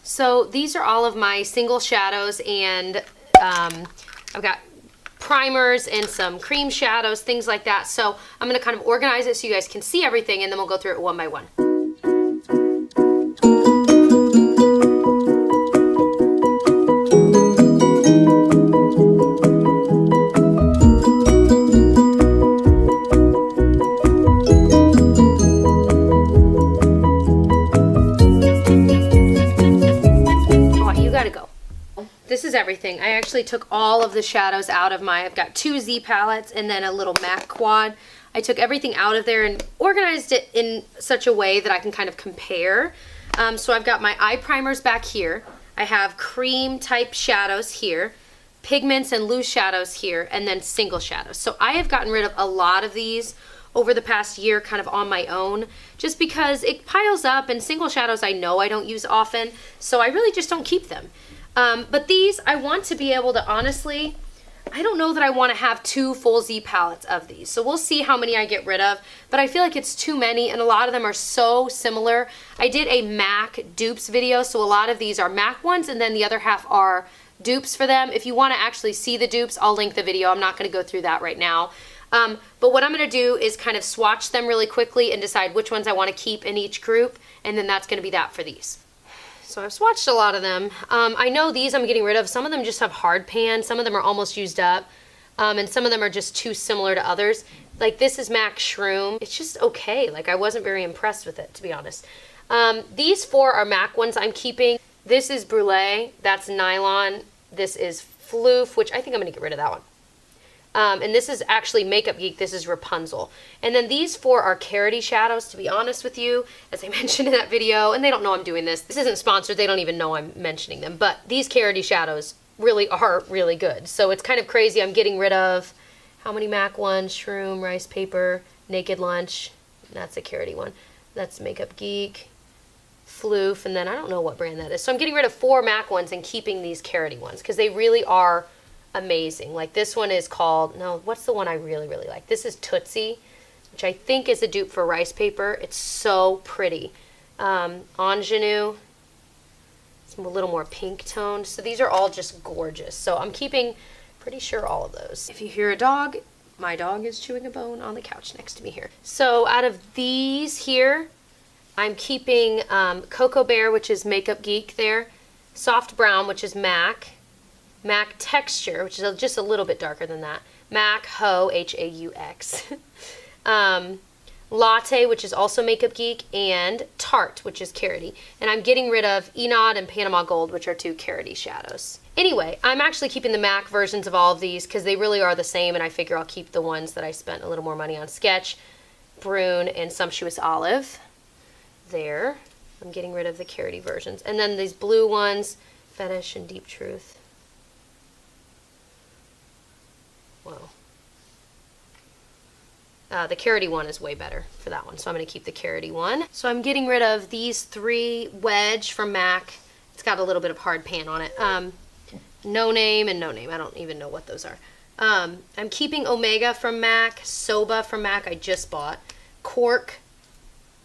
So these are all of my single shadows, and I've got primers and some cream shadows, things like that. So I'm going to kind of organize it so you guys can see everything, and then we'll go through it one by one. This is everything. I actually took all of the shadows out of I've got 2 Z palettes and then a little MAC quad. I took everything out of there and organized it in such a way that I can kind of compare. So I've got my eye primers back here. I have cream type shadows here, pigments and loose shadows here, and then single shadows. So I have gotten rid of a lot of these over the past year kind of on my own, just because it piles up, and single shadows I know I don't use often, so I really just don't keep them. But these, I want to be able to, honestly, I don't know that I want to have 2 full Z palettes of these. So we'll see how many I get rid of, but I feel like it's too many, and a lot of them are so similar. I did a MAC dupes video, so a lot of these are MAC ones, and then the other half are dupes for them. If you want to actually see the dupes, I'll link the video. I'm not going to go through that right now. But what I'm going to do is kind of swatch them really quickly and decide which ones I want to keep in each group, and then that's going to be that for these. So I've swatched a lot of them. I know these I'm getting rid of. Some of them just have hard pan. Some of them are almost used up. And some of them are just too similar to others. Like this is MAC Shroom. It's just okay. Like I wasn't very impressed with it, to be honest. These 4 are MAC ones I'm keeping. This is Brulee. That's Nylon. This is Floof, which I think I'm going to get rid of that one. And this is actually Makeup Geek. This is Rapunzel. And then these 4 are Carity shadows, to be honest with you, as I mentioned in that video. And they don't know I'm doing this. This isn't sponsored. They don't even know I'm mentioning them. But these Carity shadows really are really good. So it's kind of crazy. I'm getting rid of how many MAC ones? Shroom, Rice Paper, Naked Lunch. That's a Carity one. That's Makeup Geek, Floof, and then I don't know what brand that is. So I'm getting rid of 4 MAC ones and keeping these Carity ones because they really are amazing. Like this one is called, no, what's the one I really like? This is Tootsie, which I think is a dupe for Rice Paper. It's so pretty. Ingenue, it's a little more pink toned. So these are all just gorgeous. So I'm keeping pretty sure all of those. If you hear a dog, my dog is chewing a bone on the couch next to me here. So out of these here, I'm keeping Cocoa Bear, which is Makeup Geek there, Soft Brown, which is MAC, MAC Texture, which is just a little bit darker than that, MAC Haux, H-A-U-X, Latte, which is also Makeup Geek, and Tarte, which is Carity. And I'm getting rid of Enod and Panama Gold, which are 2 Carity shadows. Anyway, I'm actually keeping the MAC versions of all of these because they really are the same, and I figure I'll keep the ones that I spent a little more money on. Sketch, Brune, and Sumptuous Olive. There. I'm getting rid of the Carity versions. And then these blue ones, Fetish and Deep Truth. Whoa. The Carity one is way better for that one, so I'm going to keep the Carity one. So I'm getting rid of these 3 Wedge from MAC. It's got a little bit of hard pan on it. No Name and No Name. I don't even know what those are. I'm keeping Omega from MAC, Soba from MAC I just bought, Cork,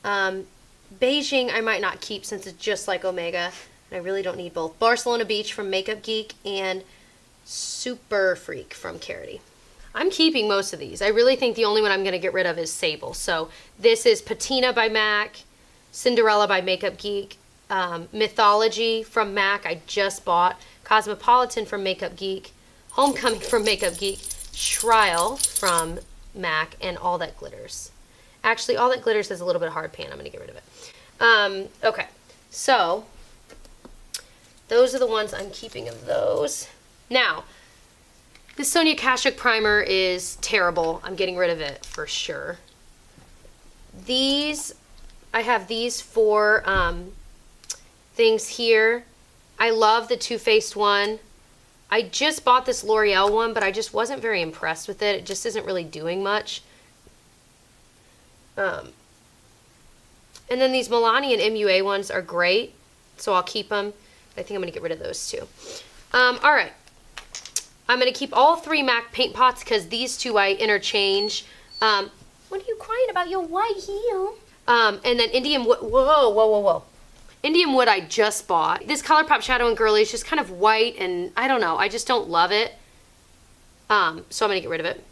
Beijing I might not keep since it's just like Omega, and I really don't need both, Barcelona Beach from Makeup Geek, and Super Freak from Carity. I'm keeping most of these. I really think the only one I'm going to get rid of is Sable. So this is Patina by MAC, Cinderella by Makeup Geek, Mythology from MAC I just bought, Cosmopolitan from Makeup Geek, Homecoming from Makeup Geek, Shriel from MAC, and All That Glitters. Actually, All That Glitters has a little bit of hard pan. I'm going to get rid of it. Okay, so those are the ones I'm keeping of those. Now, this Sonia Kashuk primer is terrible. I'm getting rid of it for sure. These, I have these 4 things here. I love the Too Faced one. I just bought this L'Oreal one, but I just wasn't very impressed with it. It just isn't really doing much. And then these Milani and MUA ones are great, so I'll keep them. I think I'm going to get rid of those too. All right. I'm going to keep all 3 MAC paint pots because these 2 I interchange. What are you crying about? Your white heel. And then Indian Wood. Whoa. Indian Wood I just bought. This ColourPop Shadow in Girly is just kind of white, and I don't know, I just don't love it. So I'm going to get rid of it.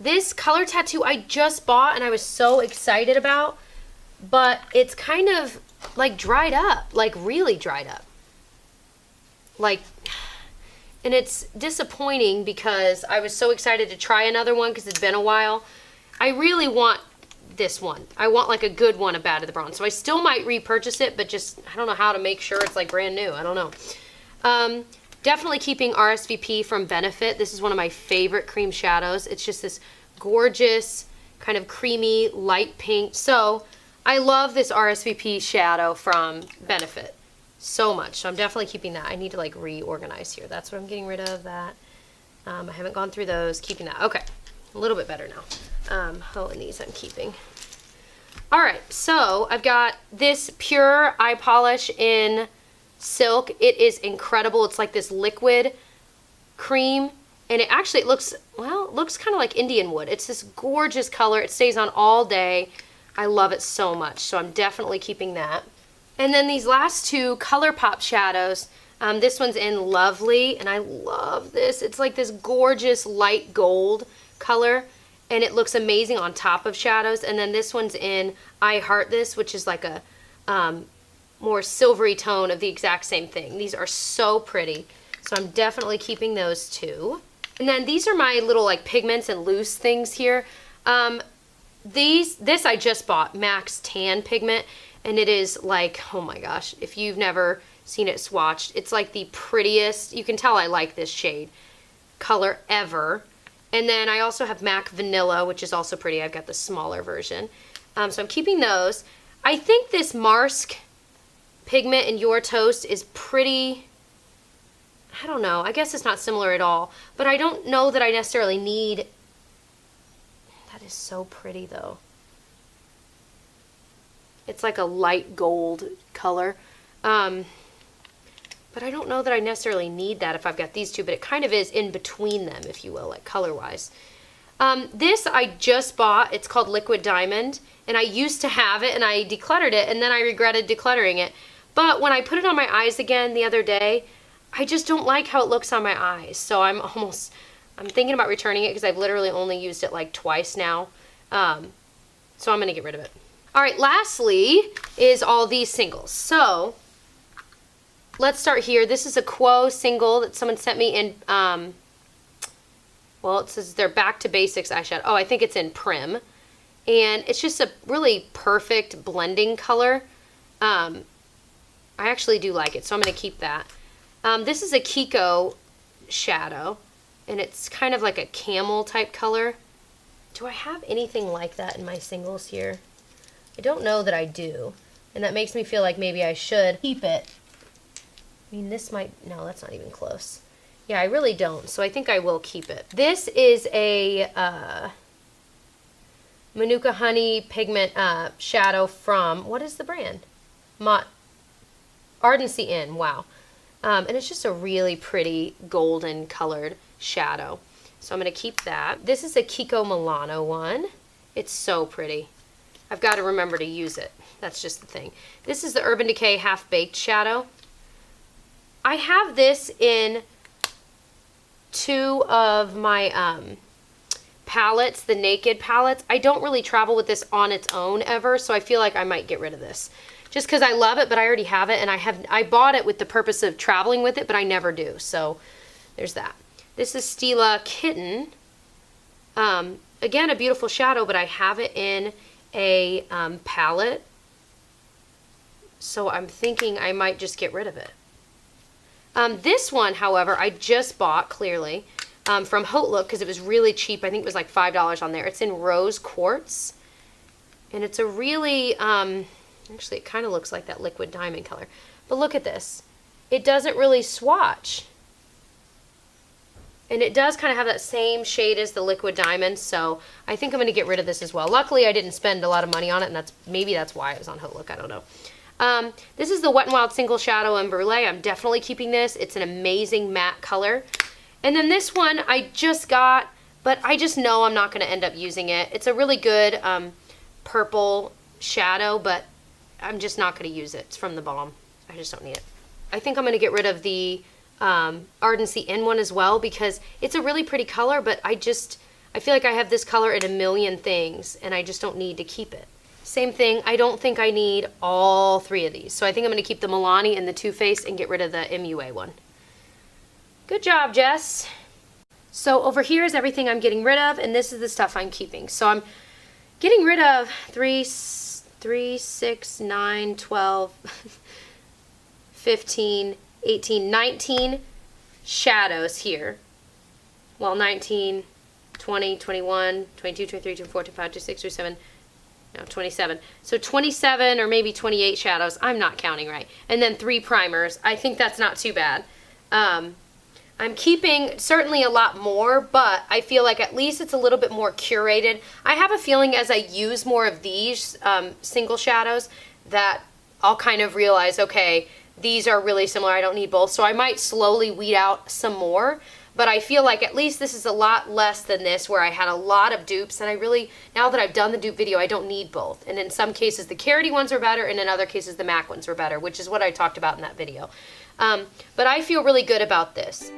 This Color Tattoo I just bought and I was so excited about, but it's kind of like dried up, like really dried up. Like, and it's disappointing because I was so excited to try another one because it's been a while. I really want this one. I want like a good one of Bad of the Bronze. So I still might repurchase it, but just, I don't know how to make sure it's like brand new. I don't know. Definitely keeping RSVP from Benefit. This is one of my favorite cream shadows. It's just this gorgeous kind of creamy light pink. So I love this RSVP shadow from Benefit so much. So I'm definitely keeping that. I need to like reorganize here. That's what I'm getting rid of, that. I haven't gone through those. Keeping that. Okay. A little bit better now. Oh, and these I'm keeping. All right. So I've got this pure eye polish in Silk. It is incredible. It's like this liquid cream, and it looks, well, it looks kind of like Indian Wood. It's this gorgeous color. It stays on all day. I love it so much. So I'm definitely keeping that. And then these last two ColourPop shadows. This one's in Lovely, and I love this. It's like this gorgeous light gold color, and it looks amazing on top of shadows. And then this one's in I Heart This, which is like a more silvery tone of the exact same thing. These are so pretty. So I'm definitely keeping those two. And then these are my little like pigments and loose things here. This I just bought, Max Tan pigment, and it is like, oh my gosh, if you've never seen it swatched, it's like the prettiest, you can tell I like this shade, color ever. And then I also have MAC Vanilla, which is also pretty. I've got the smaller version. So I'm keeping those. I think this Marsk pigment in Your Toast is pretty, I don't know, I guess it's not similar at all, but I don't know that I necessarily need, that is so pretty though. It's like a light gold color, but I don't know that I necessarily need that if I've got these two, but it kind of is in between them, if you will, like color-wise. This I just bought. It's called Liquid Diamond, and I used to have it, and I decluttered it, and then I regretted decluttering it. But when I put it on my eyes again the other day, I just don't like how it looks on my eyes. So I'm thinking about returning it because I've literally only used it like twice now. So I'm going to get rid of it. All right, lastly is all these singles. So let's start here. This is a Quo single that someone sent me in, well, it says they're Back to Basics eyeshadow. Oh, I think it's in Prim. And it's just a really perfect blending color. I actually do like it, so I'm going to keep that. This is a Kiko shadow, and it's kind of like a camel type color. Do I have anything like that in my singles here? I don't know that I do, and that makes me feel like maybe I should keep it. I mean, this might, no, that's not even close. Yeah, I really don't, so I think I will keep it. This is a Manuka Honey pigment shadow from, what is the brand? Ardency Inn, wow. And it's just a really pretty golden colored shadow. So I'm going to keep that. This is a Kiko Milano one. It's so pretty. I've got to remember to use it. That's just the thing. This is the Urban Decay Half Baked shadow. I have this in two of my palettes, the Naked palettes. I don't really travel with this on its own ever, so I feel like I might get rid of this. Just because I love it, but I already have it, and I bought it with the purpose of traveling with it, but I never do. So there's that. This is Stila Kitten. Again, a beautiful shadow, but I have it in a palette. So I'm thinking I might just get rid of it. This one, however, I just bought, clearly, from Haute Look because it was really cheap. I think it was like $5 on there. It's in Rose Quartz. And it's a really, actually it kind of looks like that Liquid Diamond color. But look at this. It doesn't really swatch. And it does kind of have that same shade as the Liquid Diamond, so I think I'm going to get rid of this as well. Luckily, I didn't spend a lot of money on it, and maybe that's why it was on Haute Look. I don't know. This is the Wet n Wild Single Shadow in Brulee. I'm definitely keeping this. It's an amazing matte color. And then this one I just got, but I just know I'm not going to end up using it. It's a really good purple shadow, but I'm just not going to use it. It's from the Balm. I just don't need it. I think I'm going to get rid of the Ardency In one as well, because it's a really pretty color, but I feel like I have this color in a million things, and I just don't need to keep it. Same thing, I don't think I need all 3 of these. So I think I'm going to keep the Milani and the Too Faced and get rid of the MUA one. Good job, Jess. So over here is everything I'm getting rid of, and this is the stuff I'm keeping. So I'm getting rid of 3, 6, 9, 12, 15, 18, 19 shadows here. Well, 19, 20, 21, 22, 23, 24, 25, 26, 27, no, 27. So 27 or maybe 28 shadows. I'm not counting right. And then 3 primers. I think that's not too bad. I'm keeping certainly a lot more, but I feel like at least it's a little bit more curated. I have a feeling as I use more of these single shadows that I'll kind of realize, okay, these are really similar. I don't need both. So I might slowly weed out some more. But I feel like at least this is a lot less than this, where I had a lot of dupes, and I really, now that I've done the dupe video, I don't need both. And in some cases, the Carity ones are better, and in other cases, the MAC ones are better, which is what I talked about in that video. But I feel really good about this.